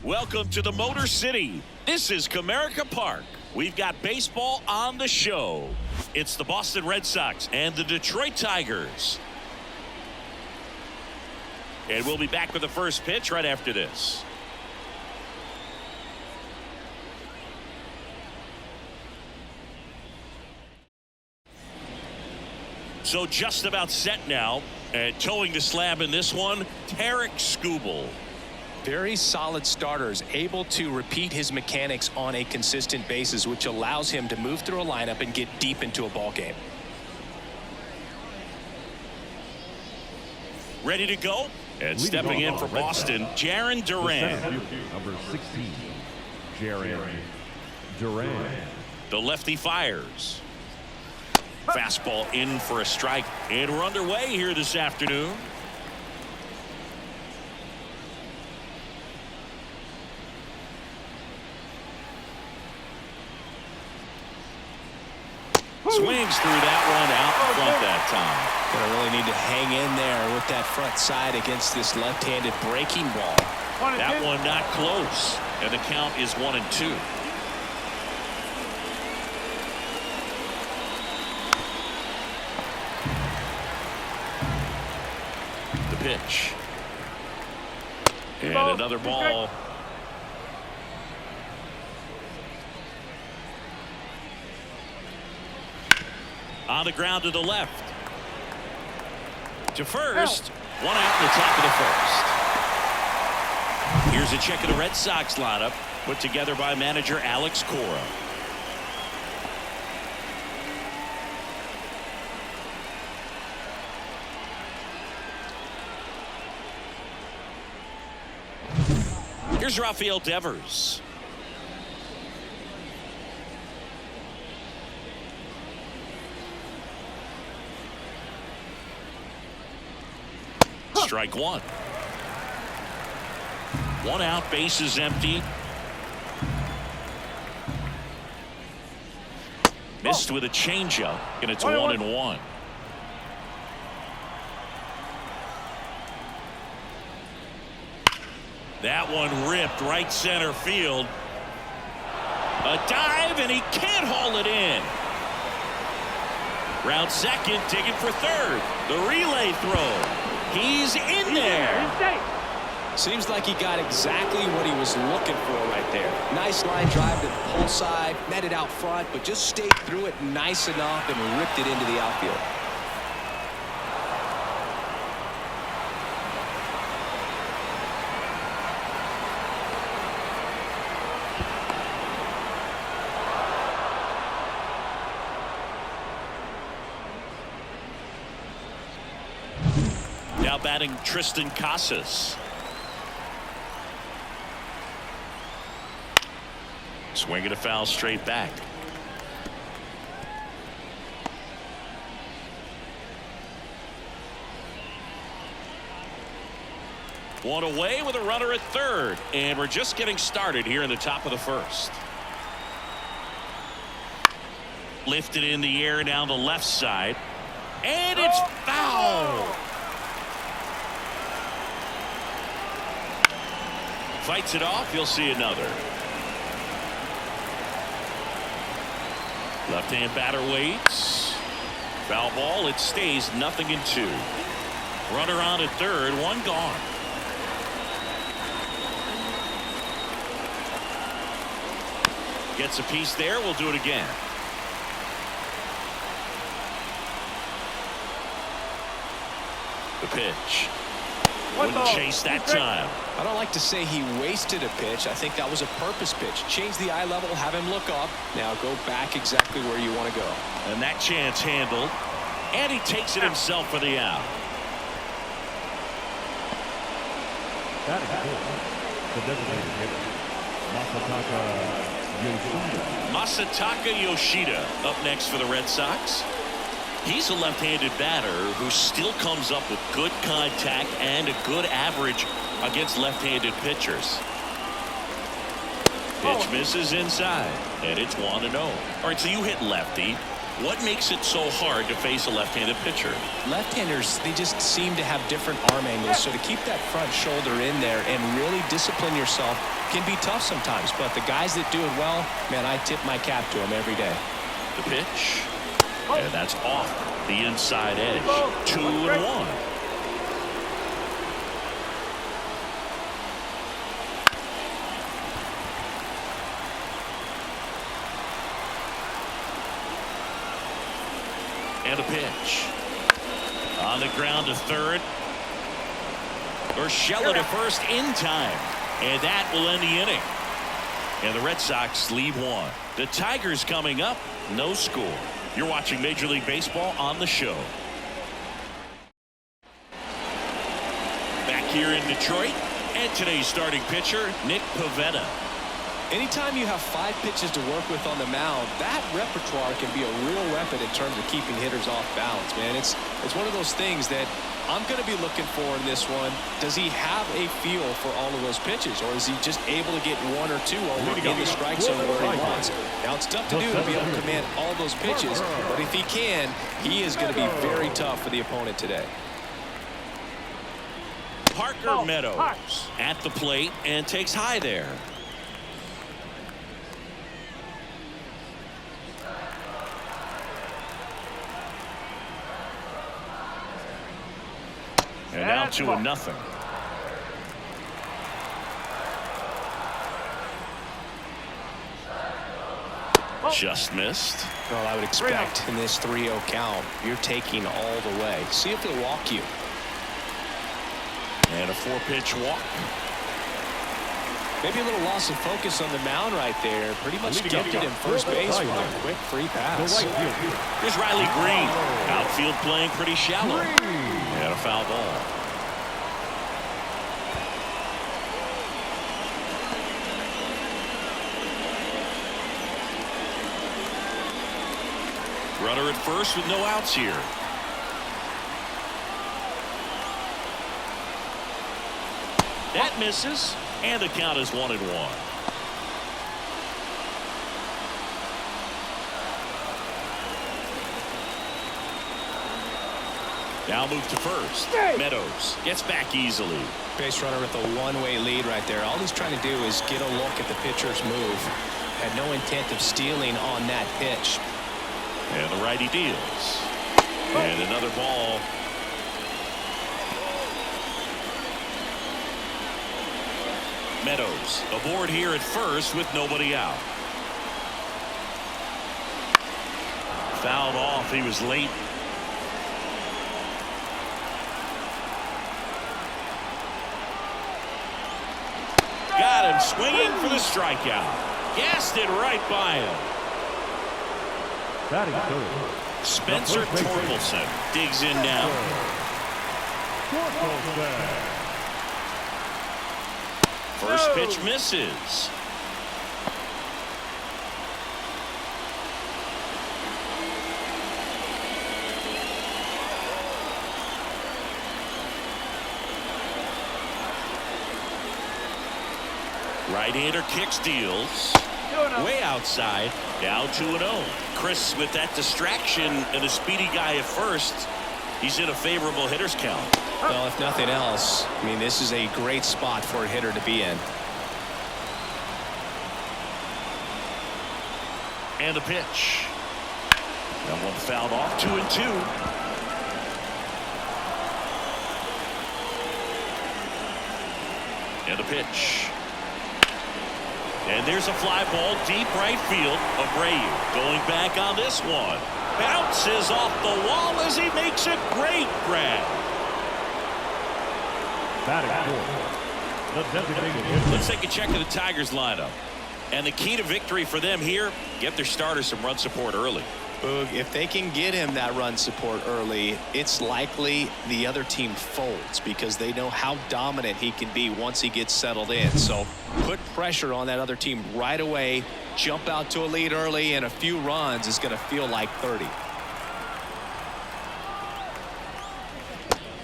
Welcome to the Motor City. This is Comerica Park. We've got baseball on the show. It's the Boston Red Sox and the Detroit Tigers. And we'll be back with the first pitch right after this. So just about set now, and towing the slab in this one, Tarik Skubal. Very solid starters, able to repeat his mechanics on a consistent basis, which allows him to move through a lineup and get deep into a ball game. Ready to go? And stepping in for Boston, Jarren Duran. Number 16, Jarren Duran. The lefty fires. Fastball in for a strike. And we're underway here this afternoon. Swings through that one out front that time. Gonna really need to hang in there with that front side against this left-handed breaking ball. That one not close. And the count is 1-2. The pitch. And another ball. On the ground to the left. To first. One out in the top of the first. Here's a check of the Red Sox lineup put together by manager Alex Cora. Here's Rafael Devers. Strike one. One out, base is empty. Missed with a changeup, and it's 1-1. That one ripped right center field. A dive, and he can't haul it in. Round second, digging for third. The relay throw. He's in there. Seems like he got exactly what he was looking for right there. Nice line drive to the pull side, met it out front, but just stayed through it nice enough and ripped it into the outfield. Now batting Tristan Casas. Swinging a foul straight back. One away with a runner at third. And we're just getting started here in the top of the first. Lifted in the air down the left side. And it's foul. Fights it off. You'll see another. Left-hand batter waits. Foul ball. It stays 0-2. Runner on at third. One gone. Gets a piece there. We'll do it again. The pitch. Wouldn't chase that time. I don't like to say he wasted a pitch. I think that was a purpose pitch. Change the eye level, have him look up. Now go back exactly where you want to go. And that chance handled. And he takes it himself for the out. That is the designated hitter, Masataka Yoshida up next for the Red Sox. He's a left-handed batter who still comes up with good contact and a good average against left-handed pitchers. Pitch misses inside, and it's 1-0. All right, so you hit lefty. What makes it so hard to face a left-handed pitcher? Left-handers, they just seem to have different arm angles, so to keep that front shoulder in there and really discipline yourself can be tough sometimes. But the guys that do it well, man, I tip my cap to them every day. The pitch, and that's off the inside edge. 2-1. And a pitch. On the ground to third. Urshela to first in time. And that will end the inning. And the Red Sox lead one. The Tigers coming up. No score. You're watching Major League Baseball on the show. Back here in Detroit. And today's starting pitcher, Nick Pivetta. Anytime you have 5 pitches to work with on the mound, that repertoire can be a real weapon in terms of keeping hitters off balance, man. It's one of those things that I'm going to be looking for in this one. Does he have a feel for all of those pitches, or is he just able to get 1 or 2 over in the strike zone where he wants? Now, it's tough to do to be able to command all those pitches, but if he can, he is going to be very tough for the opponent today. Parker Meadows at the plate and takes high there. And now 2-0. Just missed. Well, I would expect in this 3-0 count, you're taking all the way. See if they'll walk you. And a 4-pitch walk. Maybe a little loss of focus on the mound right there. Pretty much gifted him first base with a quick free pass. Here's Riley Green. Outfield playing pretty shallow. And a foul ball. Runner at first with no outs here. That misses, and the count is 1-1. Now move to first. Meadows gets back easily. Base runner with a one-way lead right there. All he's trying to do is get a look at the pitcher's move. Had no intent of stealing on that pitch. And the righty deals. And another ball. Meadows aboard here at first with nobody out. Fouled off. He was late. Got him swinging for the strikeout. Gassed it right by him. Spencer Torkelson digs in now. First pitch misses. Right-hander kicks, deals. Way outside. Down 2-0. Chris with that distraction and a speedy guy at first. He's in a favorable hitter's count. Well, if nothing else, I mean, this is a great spot for a hitter to be in. And the pitch. That one fouled off. 2-2. And the pitch. And there's a fly ball deep right field. Abreu going back on this one. Bounces off the wall as he makes a great grab. Let's take a check of the Tigers lineup. And the key to victory for them here, get their starter some run support early. Boog, if they can get him that run support early, it's likely the other team folds because they know how dominant he can be once he gets settled in. So put pressure on that other team right away. Jump out to a lead early, and a few runs is going to feel like 30.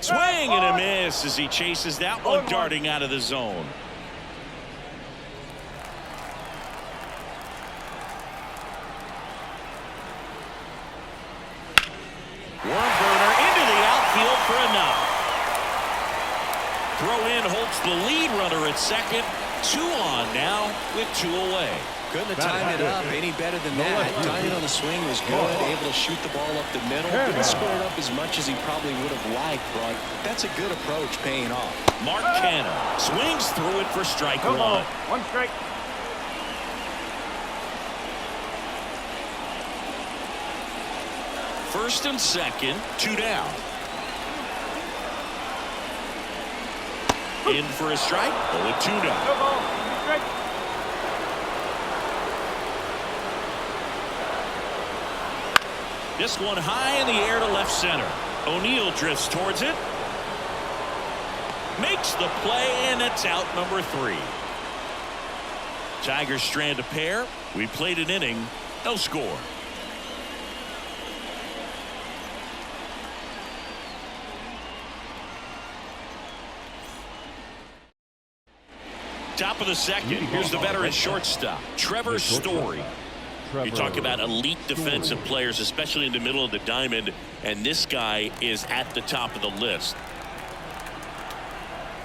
Swing and a miss as he chases that one darting out of the zone. throw in holds the lead runner at second. 2 on now with 2 away. Couldn't have timed it up any better than that. Timing on the swing was good. Able to shoot the ball up the middle. Didn't square it up as much as he probably would have liked, but that's a good approach paying off. Mark Canha swings through it for strike 1. 1 strike. First and second, 2 down. In for a strike. 0-2 now. This one high in the air to left center. O'Neill drifts towards it. Makes the play, and it's out number 3. Tigers strand a pair. We played an inning. No score. Top of the second. Here's the veteran shortstop, Trevor Story. You talk about elite defensive players, especially in the middle of the diamond, and this guy is at the top of the list.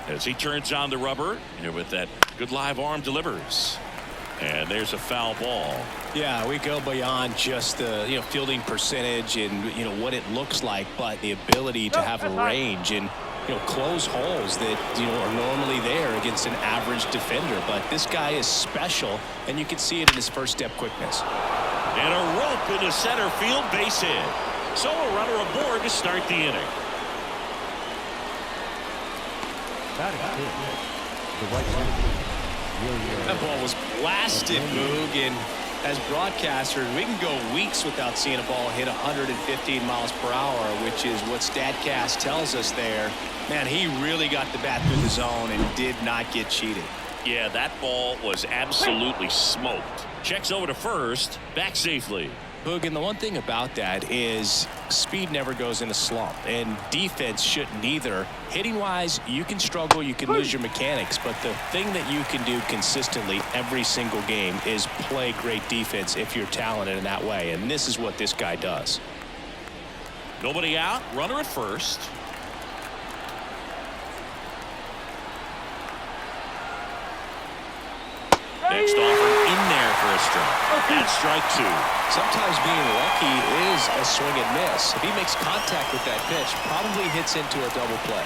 As he turns on the rubber, and with that good live arm delivers. And there's a foul ball. Yeah, we go beyond just the fielding percentage and what it looks like, but the ability to have a range and close holes that are normally there against an average defender. But this guy is special, and you can see it in his first step quickness. And a rope into center field, base hit. So a runner aboard to start the inning. That ball was blasted, Boog, and as broadcasters, we can go weeks without seeing a ball hit 115 miles per hour, which is what StatCast tells us there. Man, he really got the bat through the zone and did not get cheated. Yeah, that ball was absolutely smoked. Checks over to first, back safely. Boog, and the one thing about that is speed never goes in a slump, and defense shouldn't either. Hitting-wise, you can struggle, you can lose your mechanics, but the thing that you can do consistently every single game is play great defense if you're talented in that way, and this is what this guy does. Nobody out, runner at first. Next offer in there for a strike. That's strike 2. Sometimes being lucky is a swing and miss. If he makes contact with that pitch, probably hits into a double play.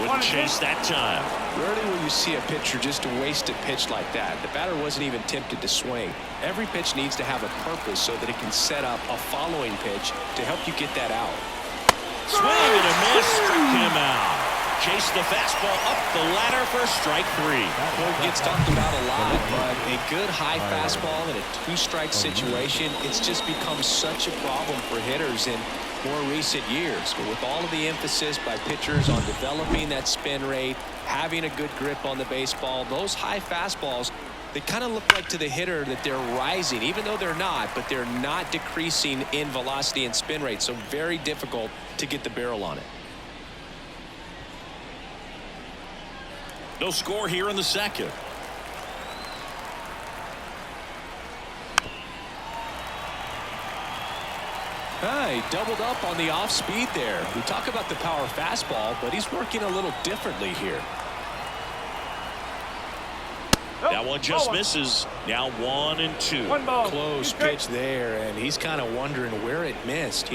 Wouldn't chase that time. Rarely will you see a pitcher just waste a pitch like that. The batter wasn't even tempted to swing. Every pitch needs to have a purpose so that it can set up a following pitch to help you get that out. Swing and a miss, struck him out. Chase the fastball up the ladder for strike 3. It gets talked about a lot, but a good high fastball in a 2-strike situation, it's just become such a problem for hitters in more recent years. But with all of the emphasis by pitchers on developing that spin rate, having a good grip on the baseball, those high fastballs, they kind of look like to the hitter that they're rising, even though they're not, but they're not decreasing in velocity and spin rate. So very difficult to get the barrel on it. No score here in the second. He doubled up on the off speed there. We talk about the power fastball, but he's working a little differently here. That one just misses. Now 1-2. Close pitch there, and he's kind of wondering where it missed.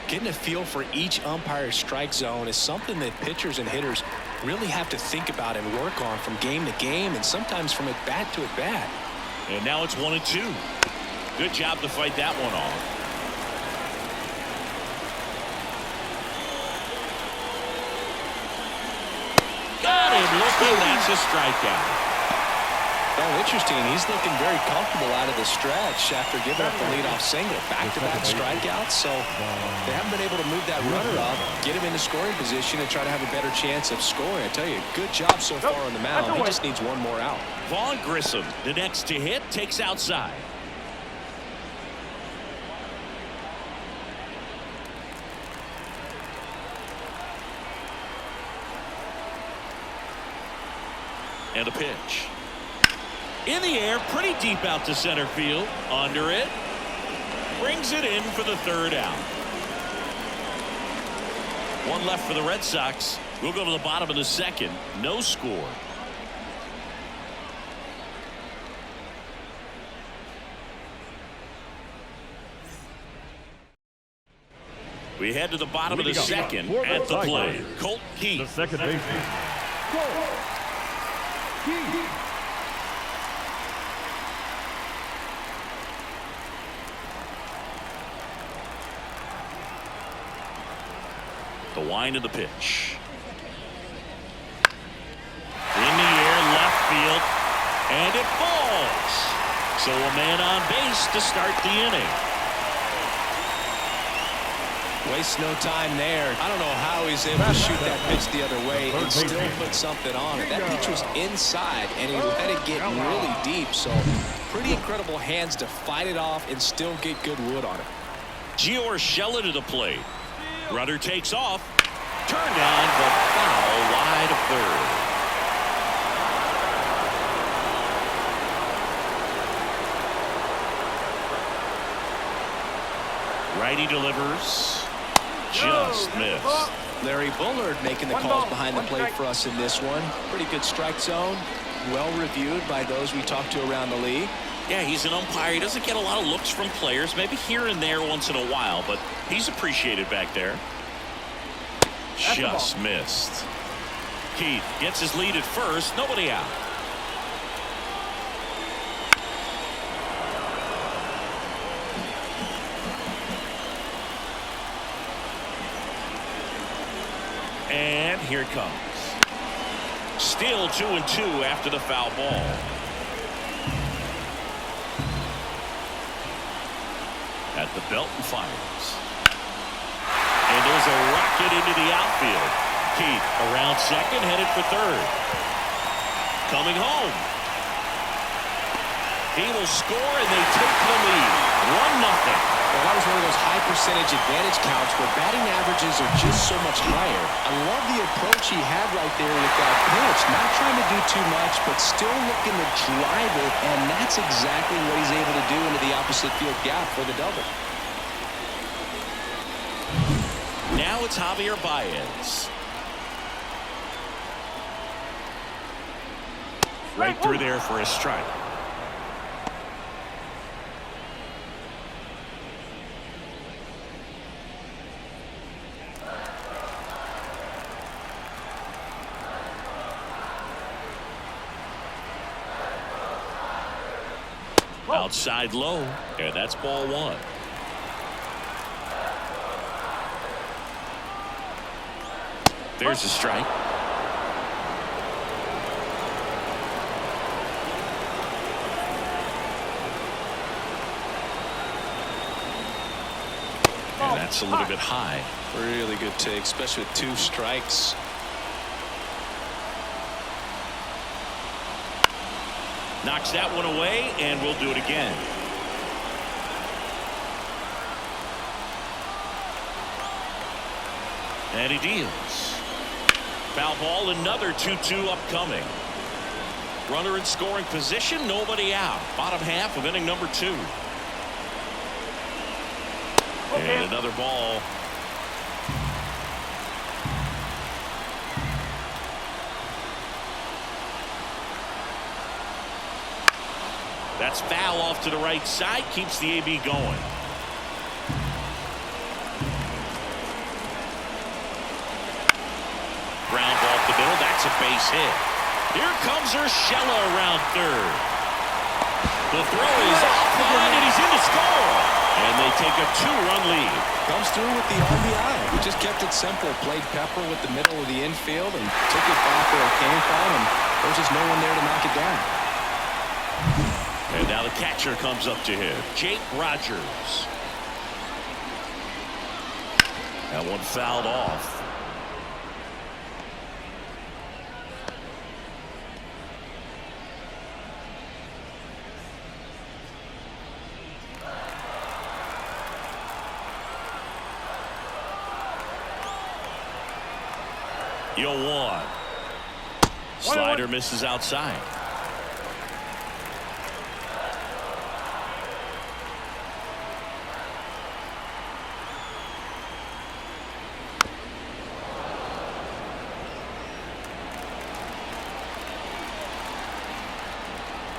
Getting a feel for each umpire's strike zone is something that pitchers and hitters really have to think about and work on from game to game, and sometimes from at bat to at bat. And now it's 1-2. Good job to fight that one off. Got him looking. That's a strikeout. Oh, interesting. He's looking very comfortable out of the stretch after giving up the leadoff single. Back-to-back strikeouts, so they haven't been able to move that runner up, get him into scoring position, and try to have a better chance of scoring. I tell you, good job so far on the mound. He just needs one more out. Vaughn Grissom, the next to hit, takes outside. And a pitch. In the air, pretty deep out to center field. Under it. Brings it in for the 3rd out. One left for the Red Sox. We'll go to the bottom of the second. No score. We head to the bottom of the second at the plate. Colt Keith. The second baseman, Colt Keith. The wind of the pitch. In the air, left field, and it falls. So a man on base to start the inning. Wastes no time there. I don't know how he's able to shoot that pitch the other way and still put something on it. That pitch was inside, and he let it get really deep. So pretty incredible hands to fight it off and still get good wood on it. Gio Urshela to the plate. Rudder takes off. Turned on, but foul wide of third. Righty delivers. Just missed. Larry Bullard making the calls behind the plate for us in this one. Pretty good strike zone. Well reviewed by those we talked to around the league. Yeah, he's an umpire. He doesn't get a lot of looks from players, maybe here and there once in a while, but he's appreciated back there. Just missed. Keith gets his lead at first. Nobody out. And here it comes. Still 2-2 after the foul ball. At the belt and fires. And there's a rocket into the outfield. Keith around second, headed for third. Coming home. He will score, and they take the lead. 1-0. Well, that was one of those high percentage advantage counts where batting averages are just so much higher. I love the approach he had right there with that pitch. Not trying to do too much, but still looking to drive it, and that's exactly what he's able to do into the opposite field gap for the double. Now it's Javier Baez. Right through there for a strike. Outside low, and that's ball one. There's a strike. And that's a little bit high. Really good take, especially with 2 strikes. Knocks that one away, and we'll do it again. And he deals. Foul ball, another 2-2 upcoming. Runner in scoring position, nobody out. Bottom half of inning number 2. And another ball. That's foul off to the right side, keeps the AB going. Ground ball up the middle, that's a base hit. Here comes Urshela around third. The throw is offline, and he's in to score. And they take a 2-run lead. Comes through with the RBI. He just kept it simple. Played pepper with the middle of the infield and took it back where it came from, and there's just no one there to knock it down. And now the catcher comes up to him, Jake Rogers. That one fouled off. Yo, 1. Slider misses outside.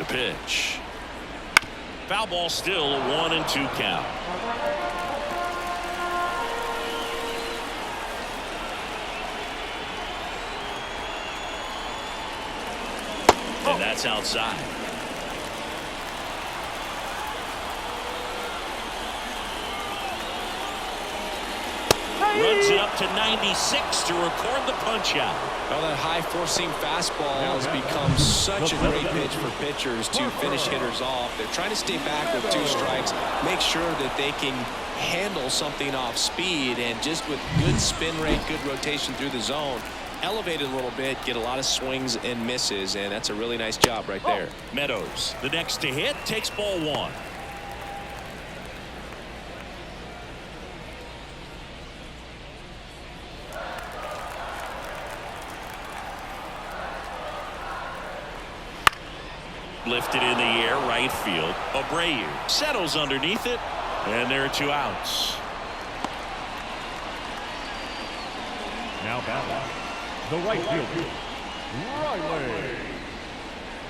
The pitch. Foul ball, still a 1-2 count. And that's outside. Runs it up to 96 to record the punch out. Well, that high four-seam fastball has become such a great pitch for pitchers to finish hitters off. They're trying to stay back with 2 strikes, make sure that they can handle something off speed, and just with good spin rate, good rotation through the zone, elevate it a little bit, get a lot of swings and misses, and that's a really nice job right there. Meadows, the next to hit, takes ball 1. Lifted in the air, right field. Abreu settles underneath it, and there are 2 outs. Now batting, the right fielder, Riley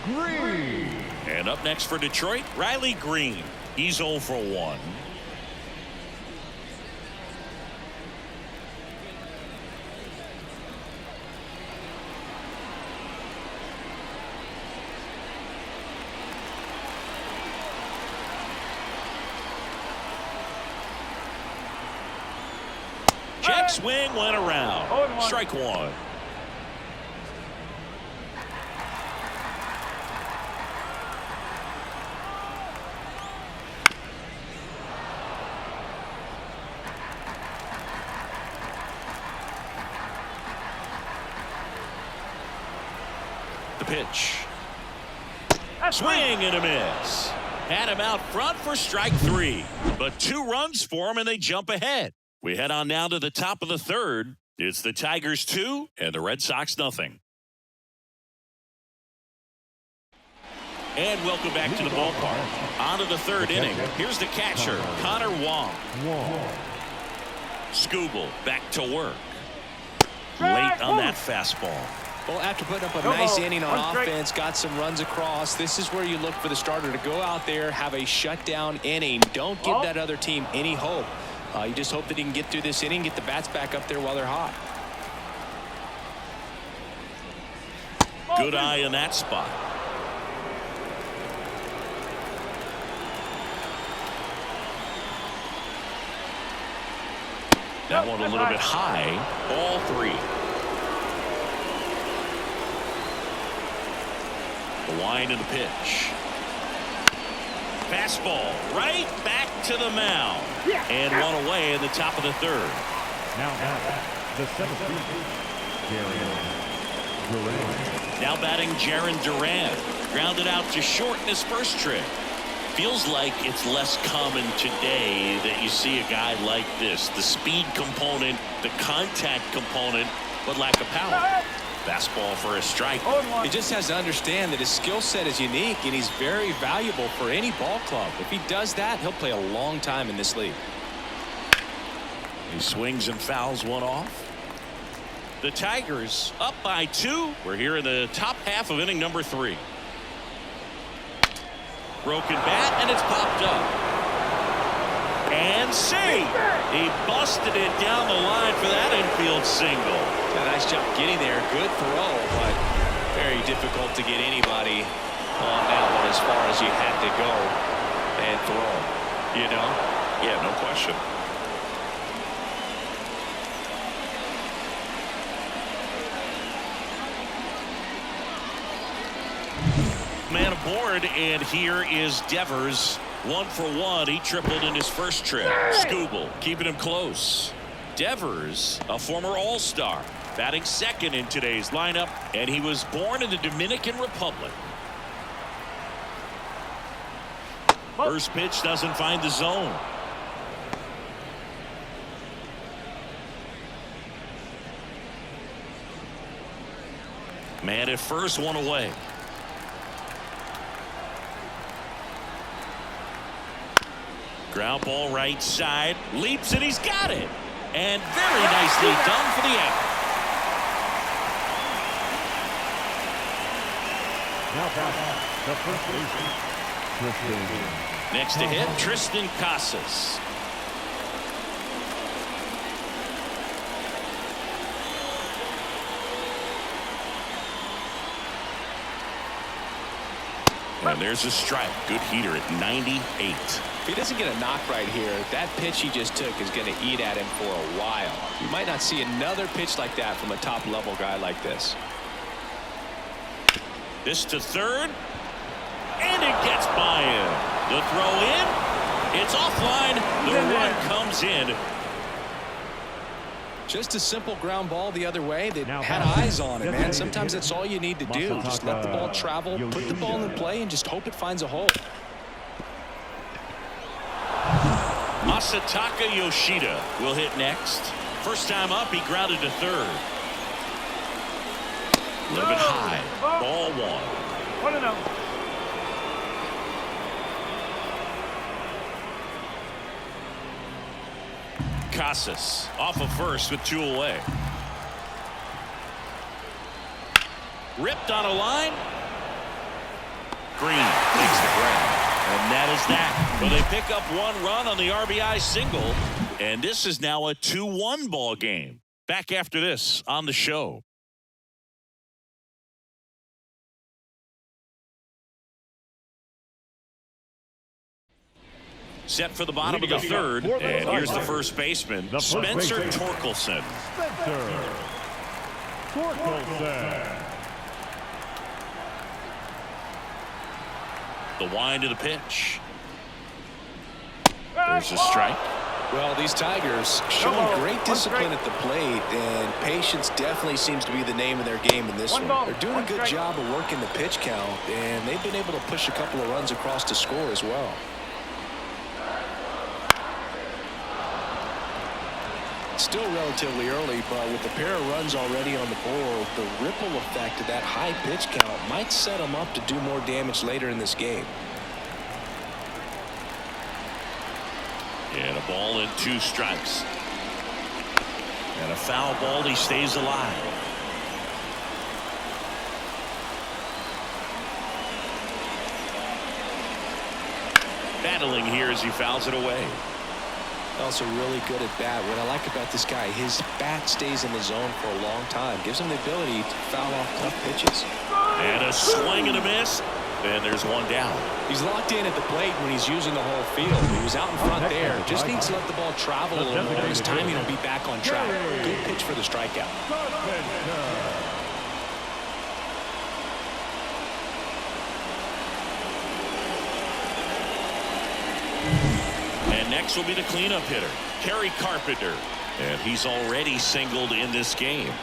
Green. And up next for Detroit, Riley Green. He's 0 for 1. Check swing went around. Strike 1. The pitch. Swing and a miss. Had him out front for strike 3. But 2 runs for him, and they jump ahead. We head on now to the top of the 3rd. It's the Tigers 2 and the Red Sox nothing. And welcome back to the ballpark. On to the 3rd inning. Here's the catcher, Connor Wong. Scooble back to work. Late on that fastball. Well, after putting up a nice inning on offense, got some runs across, this is where you look for the starter to go out there, have a shutdown inning. Don't give that other team any hope. You just hope that he can get through this inning, get the bats back up there while they're hot. Good eye in that spot. That one a little bit high. Ball 3. The line and the pitch. Fastball right back to the mound. And 1 away in the top of the 3rd. Now the 7th fielder, Duran. Now batting Jaron Duran. Grounded out to short in his first trip. Feels like it's less common today that you see a guy like this. The speed component, the contact component, but lack of power. Fastball for a strike. He just has to understand that his skill set is unique, and he's very valuable for any ball club. If he does that, he'll play a long time in this league. He swings and fouls one off. The Tigers up by 2. We're here in the top half of inning number 3. Broken bat, and it's popped up. And see, he busted it down the line for that infield single. A nice job getting there. Good throw, but very difficult to get anybody on that one as far as you had to go and throw. You know? Yeah, no question. Man aboard, and here is Devers. 1 for 1. He tripled in his first trip. Scooble keeping him close. Devers, a former All-Star, batting 2nd in today's lineup, and he was born in the Dominican Republic. First pitch doesn't find the zone. Man at first, 1 away. Ground ball right side, leaps, and he's got it. And very nicely done for the out. Now batting, the first baseman, Tristan. Next to hit, Tristan Casas. And there's a strike. Good heater at 98. If he doesn't get a knock right here, that pitch he just took is going to eat at him for a while. You might not see another pitch like that from a top-level guy like this. This to third. And it gets by him. The throw in. It's offline. The run comes in. Just a simple ground ball the other way that Now had batting, eyes on it, man. Sometimes that's all you need to do. Just let the ball travel, Masataka put the ball in Yoshida. play, and just hope it finds a hole. Masataka Yoshida will hit next. First time up, he grounded to third. A little bit high. Ball one. 1-0. Casas off of first with 2 away. Ripped on a line. Green takes the grab. And that is that. Well, they pick up 1 run on the RBI single. And this is now a 2-1 ball game. Back after this on the show. Set for the bottom of the third. And here's the first baseman, Spencer Torkelson. Spencer Torkelson. The wind of the pitch. There's a strike. Well, these Tigers showing great discipline at the plate, and patience definitely seems to be the name of their game in this one. They're doing a good job of working the pitch count, and they've been able to push a couple of runs across to score as well. It's still relatively early, but with a pair of runs already on the board, the ripple effect of that high pitch count might set them up to do more damage later in this game. And a ball and 2 strikes. And a foul ball. He stays alive. Battling here as he fouls it away. Also really good at bat. What I like about this guy, his bat stays in the zone for a long time. Gives him the ability to foul off tough pitches. And a swing and a miss. And there's 1 down. He's locked in at the plate when he's using the whole field. He was out in front there. Just needs to let the ball travel a little more. His timing will be back on track. Good pitch for the strikeout. And next will be the cleanup hitter, Kerry Carpenter. And he's already singled in this game.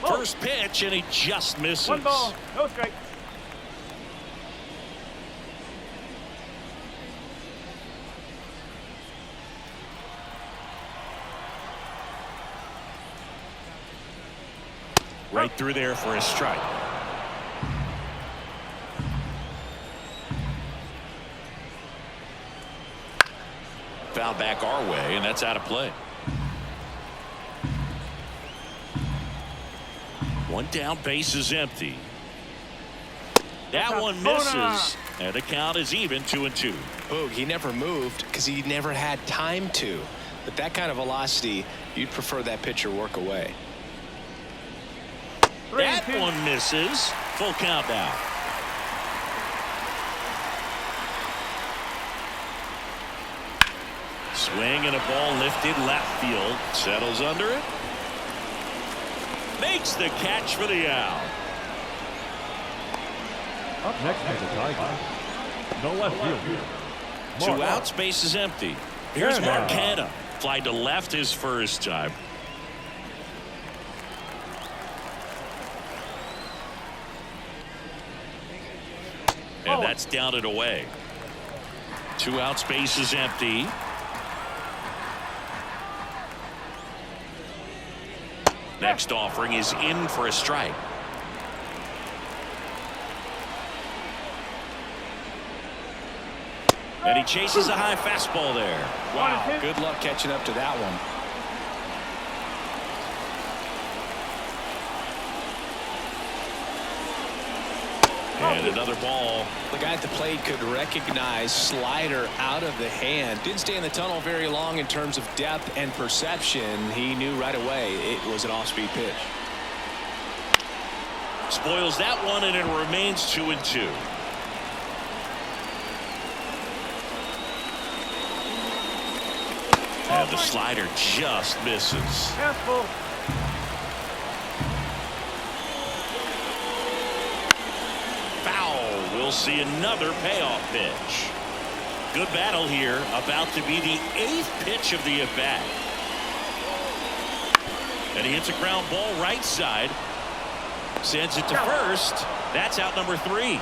First pitch, and he just misses. 1 ball, no strike. Right through there for a strike. Foul back our way, and that's out of play. 1 down, base is empty. That one misses, and the count is even 2-2. Boog, he never moved because he never had time to. But that kind of velocity, you'd prefer that pitcher work away. That one misses. Full count now. Swing and a ball lifted left field. Settles under it. Makes the catch for the out. Up next is the Tigers. The left field. 2 outs, base is empty. Here's Mark Hanna. Fly to left his first time. And that's down and away. 2 outs, base is empty. Next offering is in for a strike. And he chases a high fastball there. Wow, good luck catching up to that one. And another ball. The guy at the plate could recognize slider out of the hand. Didn't stay in the tunnel very long in terms of depth and perception. He knew right away it was an off-speed pitch. Spoils that one, and it remains 2-2. And the slider just misses. Careful. Foul. We'll see another payoff pitch. Good battle here. About to be the 8th pitch of the at-bat. And he hits a ground ball right side. Sends it to first. That's out number 3.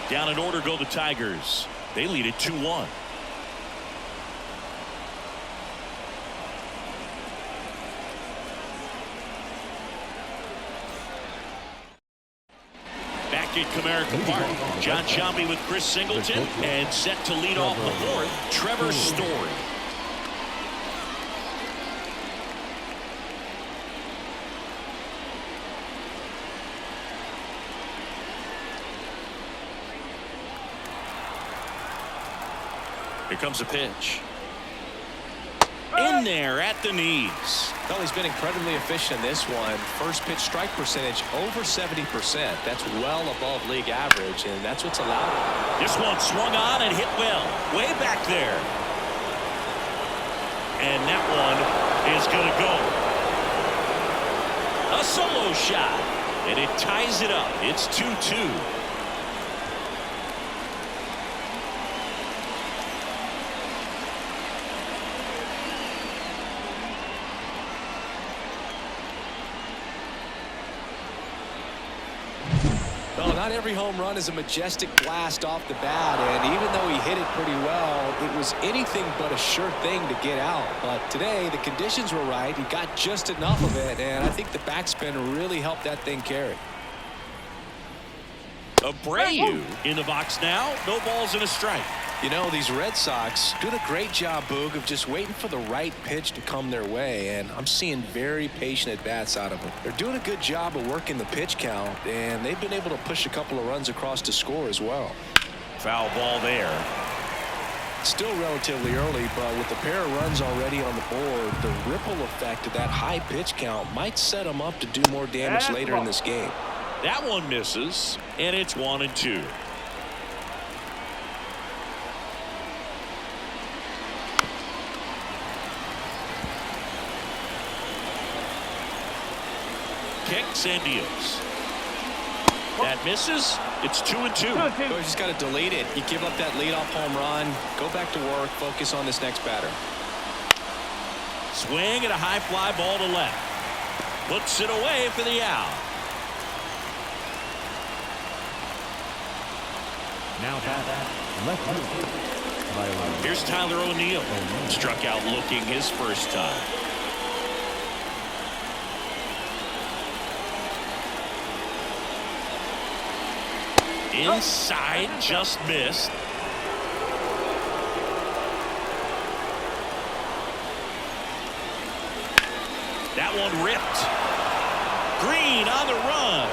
Down in order go the Tigers. They lead it 2-1. Back at Comerica Park, John Sciambi with Chris Singleton, and set to lead off the 4th, Trevor Story. Here comes a pitch. In there at the knees. Well, he's been incredibly efficient in this one. First pitch strike percentage over 70%. That's well above league average, and that's what's allowed. This one swung on and hit well. Way back there. And that one is going to go. A solo shot. And it ties it up. It's 2-2. Not every home run is a majestic blast off the bat, and even though he hit it pretty well, it was anything but a sure thing to get out. But today, the conditions were right. He got just enough of it, and I think the backspin really helped that thing carry. Abreu in the box now. No balls and a strike. You know, these Red Sox doing a great job, Boog, of just waiting for the right pitch to come their way, and I'm seeing very patient at-bats out of them. They're doing a good job of working the pitch count, and they've been able to push a couple of runs across to score as well. Foul ball there. Still relatively early, but with a pair of runs already on the board, the ripple effect of that high pitch count might set them up to do more damage later in this game. That one misses, and it's 1-2. Kicks and deals. That misses. It's 2-2. So you just got to delete it. You give up that leadoff home run. Go back to work. Focus on this next batter. Swing and a high fly ball to left. Puts it away for the out. Now left field. Here's Tyler O'Neill. Struck out looking his first time. Inside, just missed. That one ripped. Green on the run.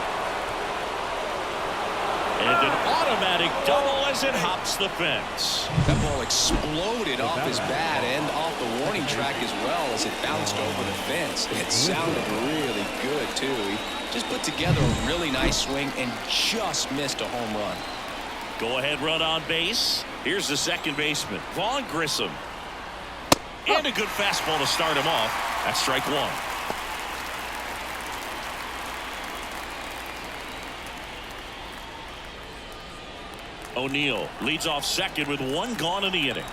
And an automatic double as it hops the fence. That ball exploded off his bat and off the warning track as well as it bounced over the fence. It sounded really good, too. He just put together a really nice swing and just missed a home run. Go ahead run on base. Here's the second baseman, Vaughn Grissom. And a good fastball to start him off. That's strike one. O'Neill leads off second with one gone in the inning.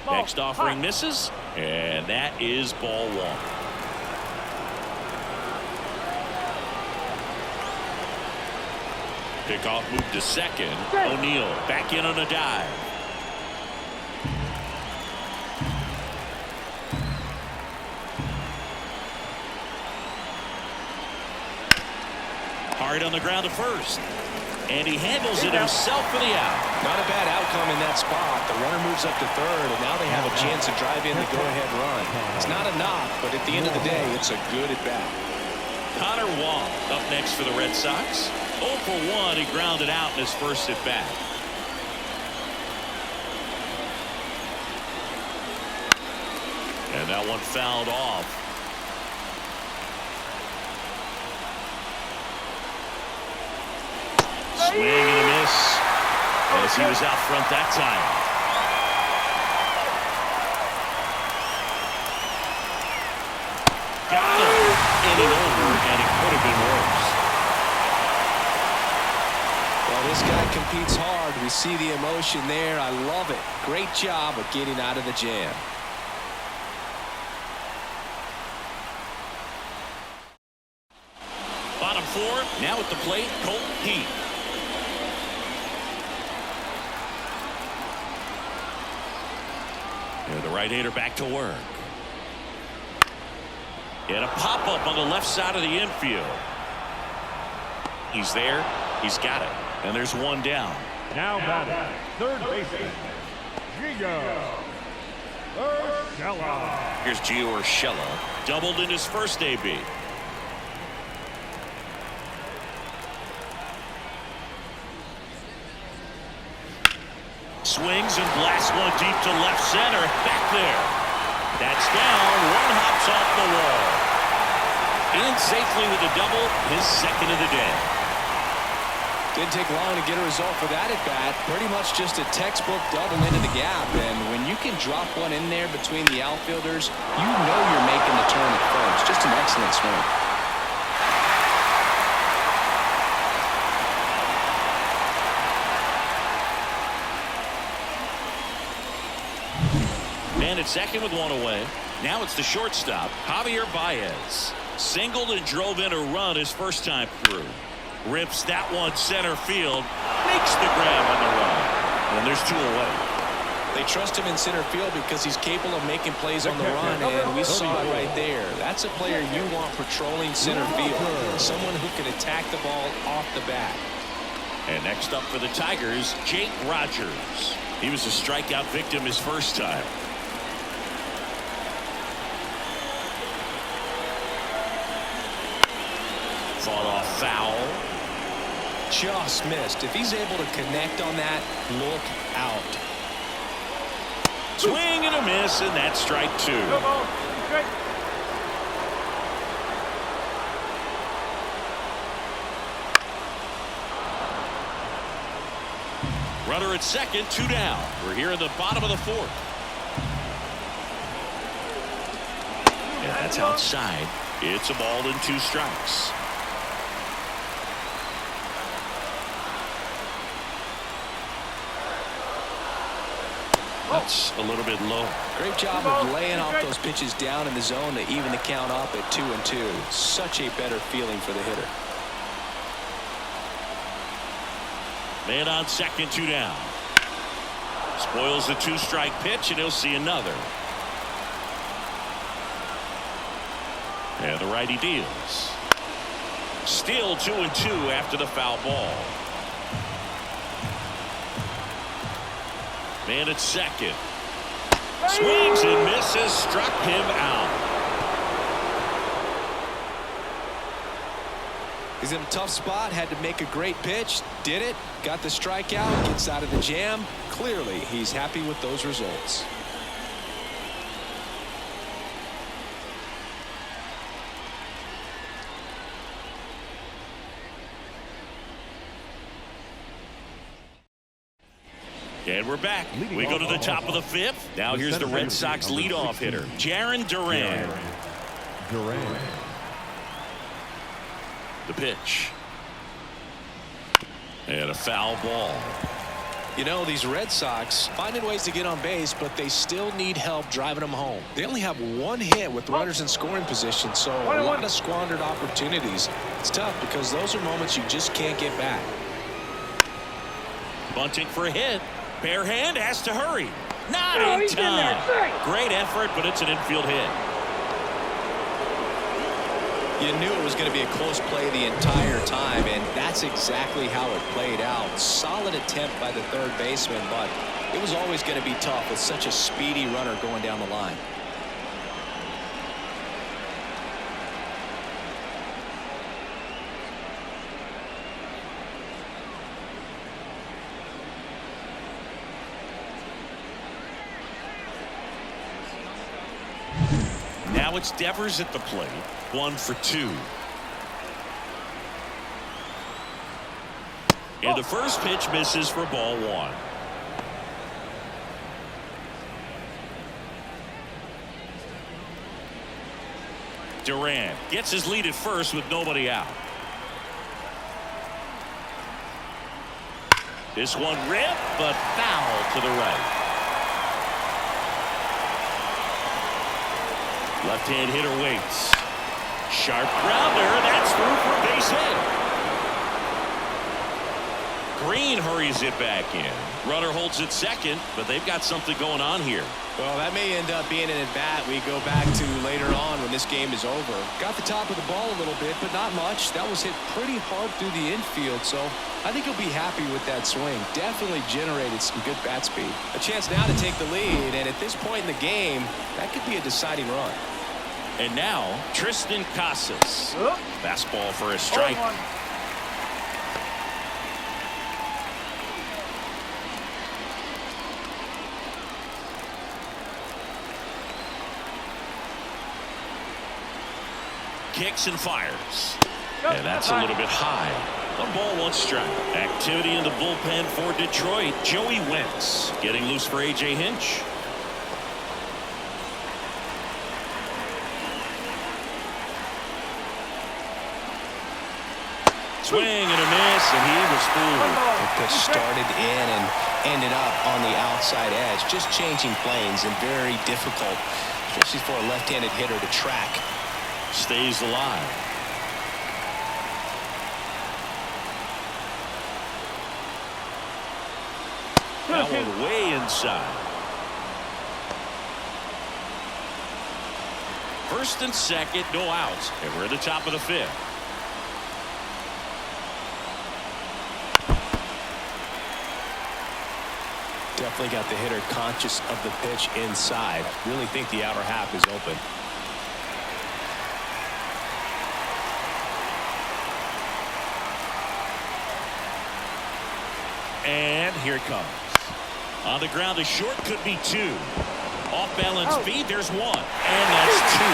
Next offering misses, and that is ball one. Pickoff move to second. O'Neill back in on a dive. Hard on the ground to first. And he handles it himself for the out. Not a bad outcome in that spot. The runner moves up to third, and now they have a chance to drive in the go-ahead run. It's not a knock, but at the end of the day, it's a good at-bat. Connor Wong up next for the Red Sox. 0 for 1. He grounded out in his first at-bat. And that one fouled off. Swing and a miss as he was out front that time. Got him. Inning over, and it could have been worse. Well, this guy competes hard. We see the emotion there. I love it. Great job of getting out of the jam. Bottom four, now at the plate, Colton Heath. And the right-hander back to work. And a pop-up on the left side of the infield. He's there. He's got it. And there's one down. Now batting, third baseman, Gio Urshela. Here's Gio Urshela. Doubled in his first AB. Swings and blasts one deep to left center. Back there. That's down. One hops off the wall. In safely with a double. His second of the day. Didn't take long to get a result for that at bat. Pretty much just a textbook double into the gap. And when you can drop one in there between the outfielders, you know you're making the turn at first. Just an excellent swing. Man at second with one away. Now it's the shortstop, Javier Baez. Singled and drove in a run his first time through. Rips that one center field. Makes the grab on the run. And there's two away. They trust him in center field because he's capable of making plays on the run, and we saw it right there. That's a player you want patrolling center field. Someone who can attack the ball off the bat. And next up for the Tigers, Jake Rogers. He was a strikeout victim his first time. Fought off foul. Just missed. If he's able to connect on that, look out. Swing and a miss, and that's strike two. Runner at second, two down. We're here in the bottom of the fourth. And that's outside. It's a ball and two strikes. That's a little bit low. Great job of laying off those pitches down in the zone to even the count up at 2-2. Such a better feeling for the hitter. Man on second, two down. Spoils the two-strike pitch, and he'll see another. And the righty deals. Still 2-2 after the foul ball. Man at second. Swings and misses. Struck him out. He's in a tough spot. Had to make a great pitch. Did it. Got the strikeout. Gets out of the jam. Clearly, he's happy with those results. And we're back. We go to the top of the fifth. Now here's the Red Sox leadoff hitter, Jarren Duran. The pitch. And a foul ball. You know, these Red Sox finding ways to get on base, but they still need help driving them home. They only have one hit with runners in scoring position, so a lot of squandered opportunities. It's tough because those are moments you just can't get back. Bunting for a hit. Bare hand has to hurry. Not in time. Great effort, but it's an infield hit. You knew it was going to be a close play the entire time, and that's exactly how it played out. Solid attempt by the third baseman, but it was always going to be tough with such a speedy runner going down the line. Now it's Devers at the plate. 1 for 2. And the first pitch misses for ball 1. Durant gets his lead at first with nobody out. This one ripped, but foul to the right. Left-hand hitter waits. Sharp grounder. That's through for a base hit. Green hurries it back in. Runner holds it second, but they've got something going on here. Well, that may end up being an at-bat we go back to later on when this game is over. Got the top of the ball a little bit, but not much. That was hit pretty hard through the infield, so I think he'll be happy with that swing. Definitely generated some good bat speed. A chance now to take the lead, and at this point in the game, that could be a deciding run. And now, Tristan Casas. Fastball for a strike. Kicks and fires. And that's a little bit high. 1 ball, 1 strike. Activity in the bullpen for Detroit. Joey Wentz getting loose for A.J. Hinch. Swing and a miss, and he was fooled. The pitch started in and ended up on the outside edge. Just changing planes and very difficult, especially for a left-handed hitter to track. Stays alive. That one way inside. First and second, no outs, and we're at the top of the 5th. Definitely got the hitter conscious of the pitch inside. Really think the outer half is open. And here it comes. On the ground, a short could be 2. Off balance feed, there's 1. And that's 2.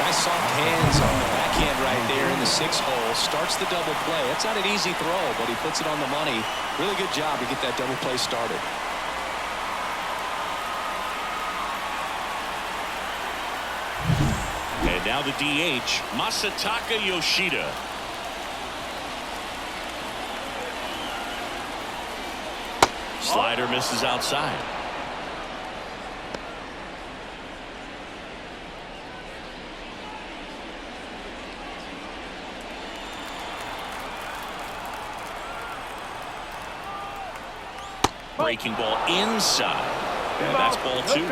Nice soft hands on the backhand right there in the 6 hole. Starts the double play. That's not an easy throw, but he puts it on the money. Really good job to get that double play started. And now the DH, Masataka Yoshida. Slider misses outside. Breaking ball inside. And that's ball 2.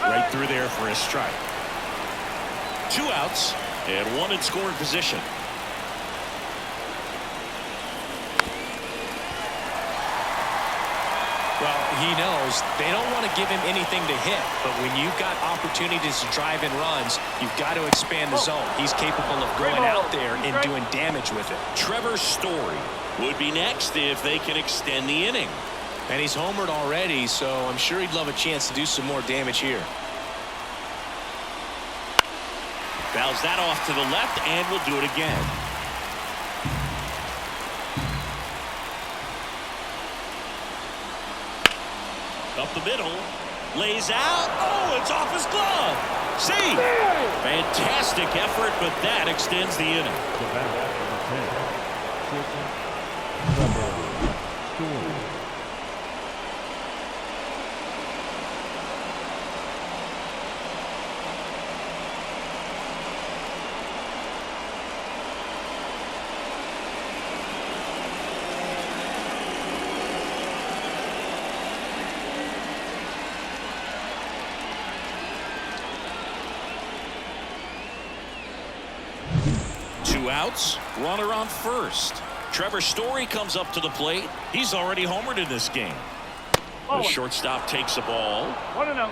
Right through there for a strike. 2 outs and 1 in scoring position. Well, he knows they don't want to give him anything to hit, but when you've got opportunities to drive in runs, you've got to expand the zone. He's capable of going out there and doing damage with it. Trevor Story would be next if they can extend the inning. And he's homered already, so I'm sure he'd love a chance to do some more damage here. Fouls that off to the left, and will do it again. Up the middle, lays out. Oh, it's off his glove. See, fantastic effort, but that extends the inning. Two outs, runner on first. Trevor Story comes up to the plate. He's already homered in this game. The shortstop takes the ball. 1-0.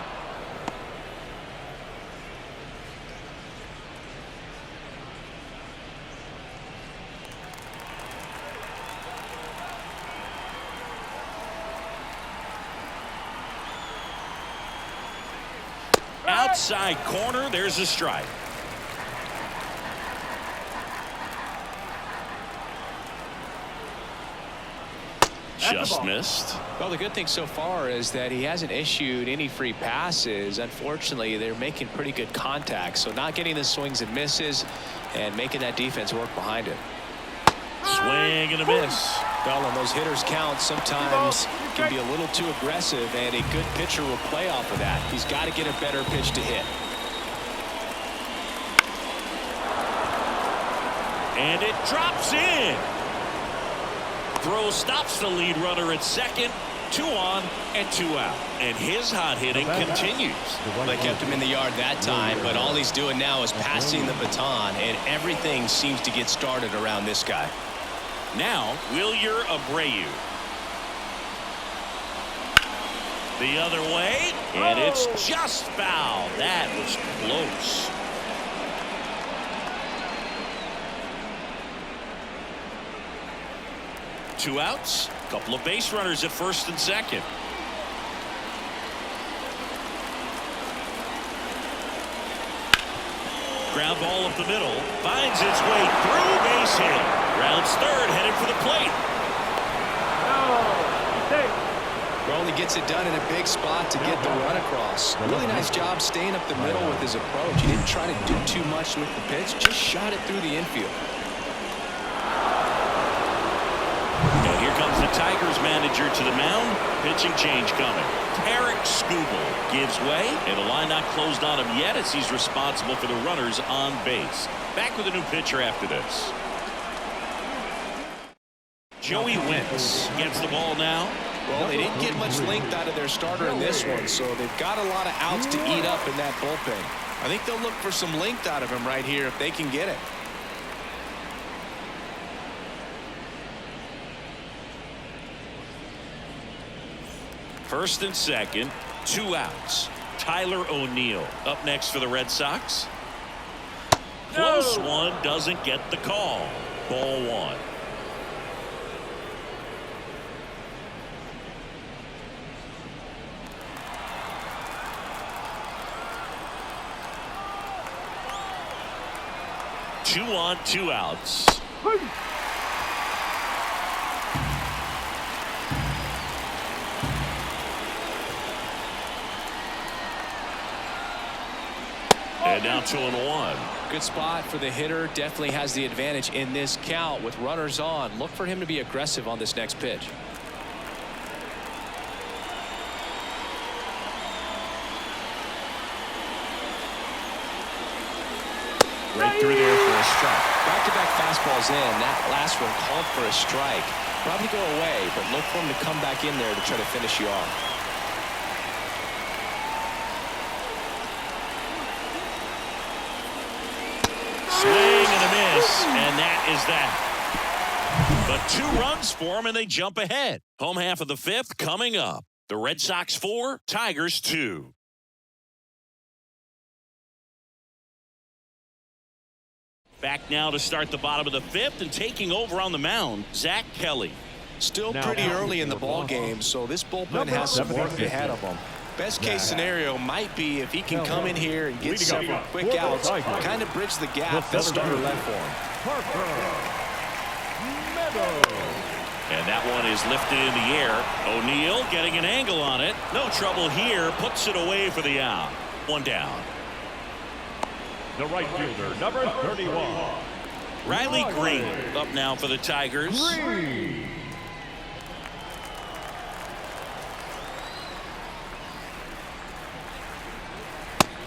Outside corner, there's a strike. Just missed. Well, the good thing so far is that he hasn't issued any free passes. Unfortunately, they're making pretty good contact, so not getting the swings and misses and making that defense work behind him. Swing and a miss. Well, and those hitters count sometimes can be a little too aggressive, and a good pitcher will play off of that. He's got to get a better pitch to hit. And it drops in. Throw stops the lead runner at second. 2 on and 2 out. And his hot hitting continues. They kept him in the yard that time, but all he's doing now is passing the baton, and everything seems to get started around this guy. Now, Wilyer Abreu. The other way, and it's just foul. That was close. Two outs, couple of base runners at first and second. Ground ball up the middle, finds its way through, base hit. Rounds third, headed for the plate. Well, he gets it done in a big spot to get the run across. Really nice job staying up the middle with his approach. He didn't try to do too much with the pitch, just shot it through the infield. And here comes the Tigers manager to the mound. Pitching change coming. Tarek Skubal gives way, and the line not closed on him yet as he's responsible for the runners on base. Back with a new pitcher after this. Joey Wentz gets the ball now. Well, they didn't get much length out of their starter in this one, so they've got a lot of outs to eat up in that bullpen. I think they'll look for some length out of him right here if they can get it. First and second, 2 outs. Tyler O'Neill up next for the Red Sox. Close one, doesn't get the call. Ball 1. Two on, 2 outs. And now 2-1. Good spot for the hitter. Definitely has the advantage in this count with runners on. Look for him to be aggressive on this next pitch. Right through there for a strike. Back-to-back fastballs in. That last one called for a strike. Probably go away, but look for him to come back in there to try to finish you off. Swing and a miss, and that is that. But 2 runs for him, and they jump ahead. Home half of the 5th coming up. The Red Sox 4, Tigers 2. Back now to start the bottom of the 5th, and taking over on the mound, Zach Kelly. Still pretty early in the ball game, so this bullpen has some work ahead of them. Best case scenario might be if he can come in here and get several quick outs, kind of bridge the gap that starter left for him. And that one is lifted in the air. O'Neill getting an angle on it. No trouble here. Puts it away for the out. 1 down. The right fielder, number 31. Riley Green up now for the Tigers.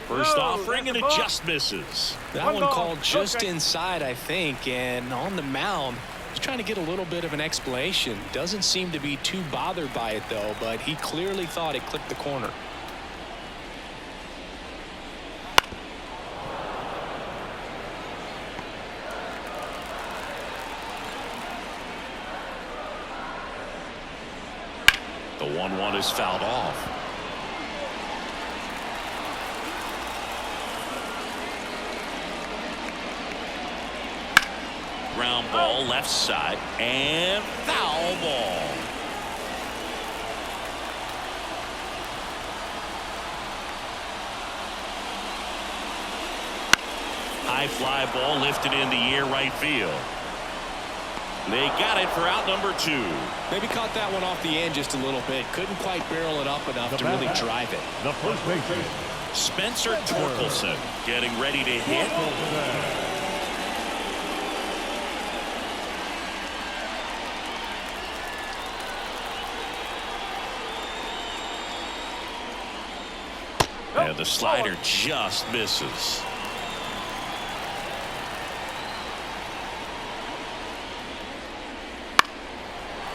First offering, and it just misses. That one called just inside, I think, and on the mound, he's trying to get a little bit of an explanation. Doesn't seem to be too bothered by it, though, but he clearly thought it clipped the corner. The 1-1 is fouled off. Ground ball left side and foul ball. High fly ball lifted in the air right field. They got it for out number 2. Maybe caught that one off the end just a little bit. Couldn't quite barrel it up enough to really drive it. The first baseman, Spencer Torkelson getting ready to hit. And the slider just misses.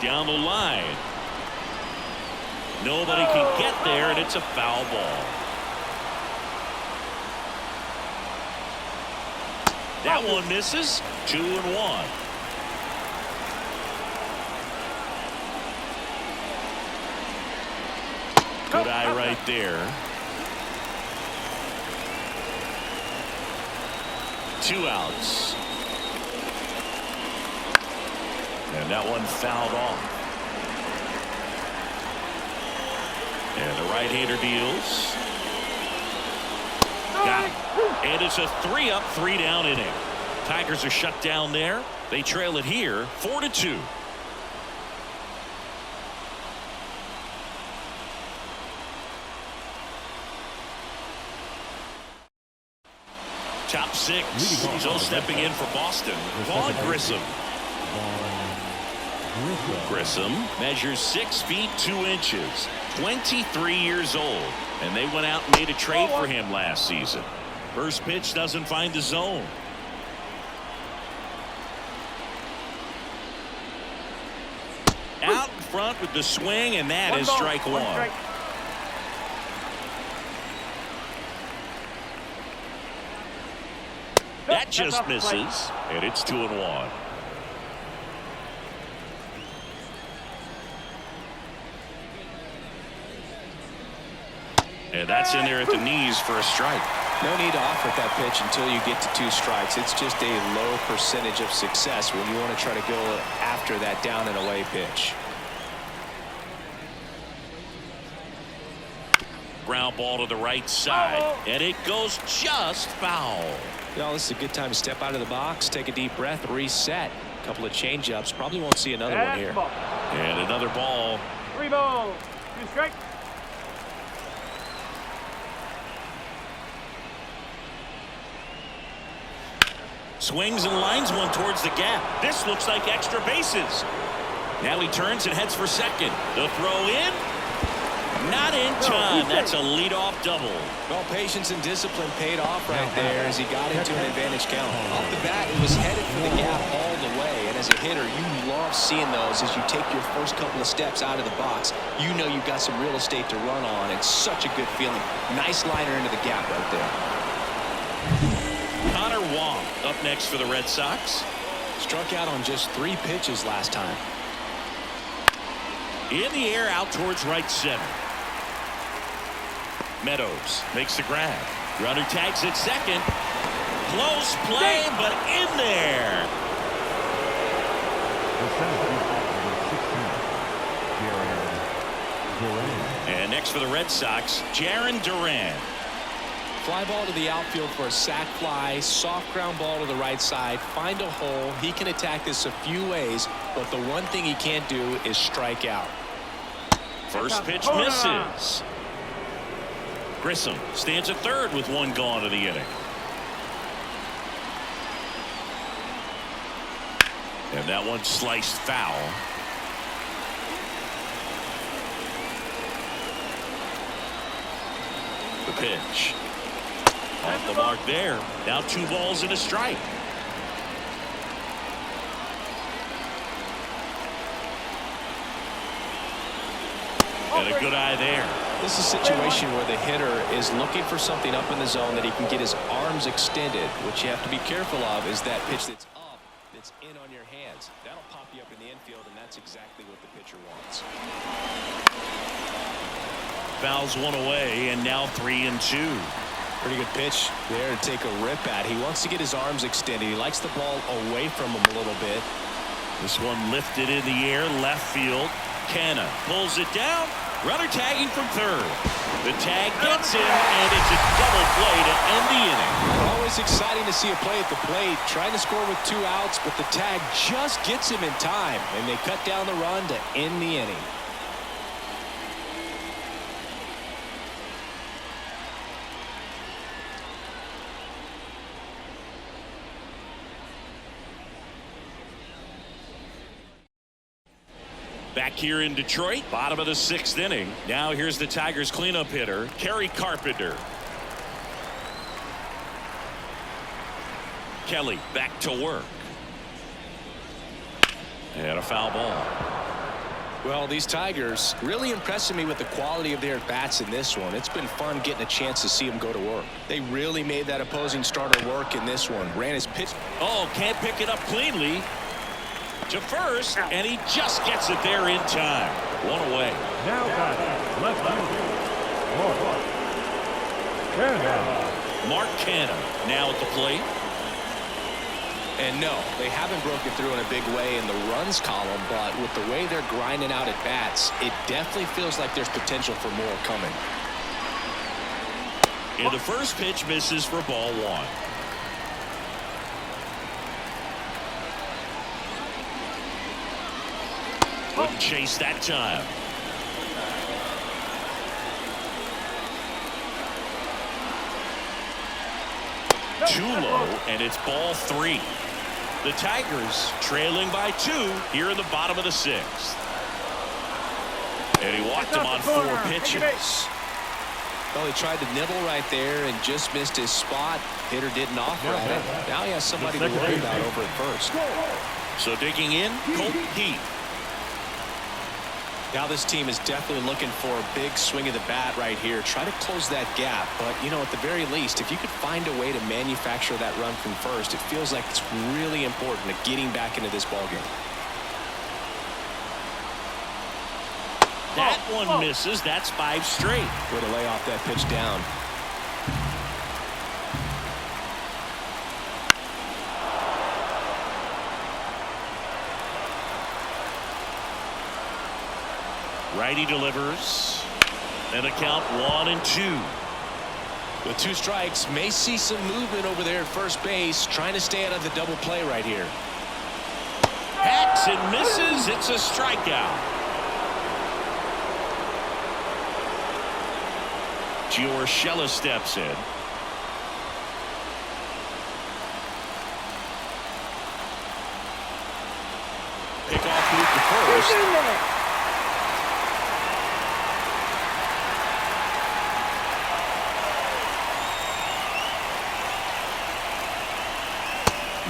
Down the line. Nobody can get there, and it's a foul ball. That one misses. 2-1. Good eye right there. 2 outs. And that one fouled off. And the right-hander deals. Got it. And it's a 3-up, 3-down inning. Tigers are shut down there. They trail it here 4-2. Top 6. So stepping in for Boston, Vaughn Grissom. Grissom measures 6 feet 2 inches, 23 years old, and they went out and made a trade for him last season. First pitch doesn't find the zone. Out in front with the swing, and that is strike 1. That just misses, and it's 2-1. And that's in there at the knees for a strike. No need to offer that pitch until you get to 2 strikes. It's just a low percentage of success when you want to try to go after that down and away pitch. Ground ball to the right side, and it goes just foul. You know, this is a good time to step out of the box, take a deep breath, reset. A couple of change-ups. Probably won't see another one here. And another ball. 3 balls, 2 strikes. Swings and lines one towards the gap. This looks like extra bases. Now he turns and heads for second. The throw in. Not in time. That's a leadoff double. Well, patience and discipline paid off right there as he got into an advantage count. Off the bat, it was headed for the gap all the way. And as a hitter, you love seeing those as you take your first couple of steps out of the box. You know you've got some real estate to run on. It's such a good feeling. Nice liner into the gap right there. Connor Wong up next for the Red Sox. Struck out on just 3 pitches last time. In the air out towards right center. Meadows makes the grab. Runner tags at second. Close play, but in there. the center field, 16, Duran. And next for the Red Sox, Jarren Duran. Fly ball to the outfield for a sac fly. Soft ground ball to the right side. Find a hole. He can attack this a few ways, but the one thing he can't do is strike out. First pitch misses. Grissom stands at third with 1 gone to the inning. And that one sliced foul. The pitch. Off the mark there. Now 2 balls and a strike. And a good eye there. This is a situation where the hitter is looking for something up in the zone that he can get his arms extended. What you have to be careful of is that pitch that's up that's in on your hands. That'll pop you up in the infield, and that's exactly what the pitcher wants. Fouls one away, and now 3-2. Pretty good pitch there to take a rip at. He wants to get his arms extended. He likes the ball away from him a little bit. This one lifted in the air, left field. Canna pulls it down. Runner tagging from third. The tag gets him, and it's a double play to end the inning. Always exciting to see a play at the plate. Trying to score with 2 outs, but the tag just gets him in time, and they cut down the run to end the inning. Back here in Detroit, bottom of the 6th inning. Now here's the Tigers cleanup hitter, Kerry Carpenter. Kelly back to work. And a foul ball. Well, these Tigers really impressing me with the quality of their bats in this one. It's been fun getting a chance to see them go to work. They really made that opposing starter work in this one. Ran his pitch. Oh, can't pick it up cleanly. To first, and he just gets it there in time. One away. Now batting, left field. Canna. Mark Canna now at the plate. And no, they haven't broken through in a big way in the runs column, but with the way they're grinding out at bats, it definitely feels like there's potential for more coming. And the first pitch misses for ball 1. Wouldn't chase that time. Too low, and it's ball 3. The Tigers trailing by 2 here in the bottom of the 6th. And he walked him on 4 pitches. Well, he tried to nibble right there and just missed his spot. Hitter didn't offer at it. Now he has somebody to worry about over at first. So digging in, Colton Heath. Now this team is definitely looking for a big swing of the bat right here. Try to close that gap. But, you know, at the very least, if you could find a way to manufacture that run from first, it feels like it's really important to getting back into this ballgame. That one misses. That's 5 straight. Way to lay off that pitch down. Righty delivers. And a count 1-2. With 2 strikes, may see some movement over there at first base, trying to stay out of the double play right here. Hacks and misses. It's a strikeout. Giorgella steps in. Pick off move to first.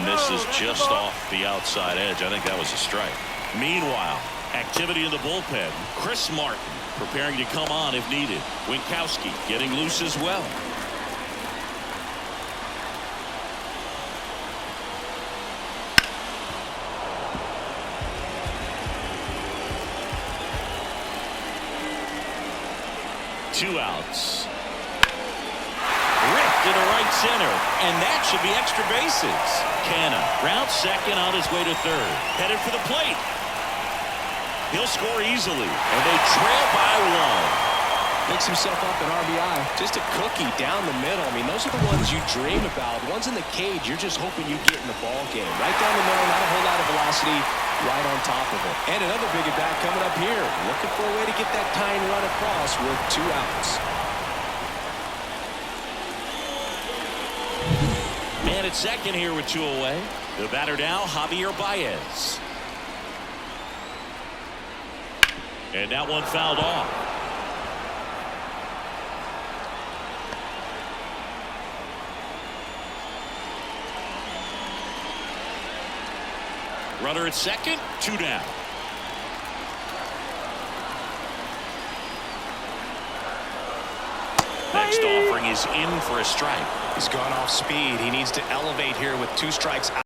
Misses just off the outside edge. I think that was a strike. Meanwhile, activity in the bullpen. Chris Martin preparing to come on if needed. Winkowski getting loose as well. Two outs. Ripped into right center, and that should be extra bases. Canna rounds second on his way to third. Headed for the plate. He'll score easily, and they trail by 1. Makes himself up an RBI. Just a cookie down the middle. I mean, those are the ones you dream about. Ones in the cage, you're just hoping you get in the ball game. Right down the middle, not a whole lot of velocity, right on top of it. And another big at bat coming up here. Looking for a way to get that tying run across with 2 outs. Man at second here with 2 away. The batter now, Javier Baez. And that one fouled off. Runner at second, 2 down. Next offering is in for a strike. He's gone off speed. He needs to elevate here with 2 strikes.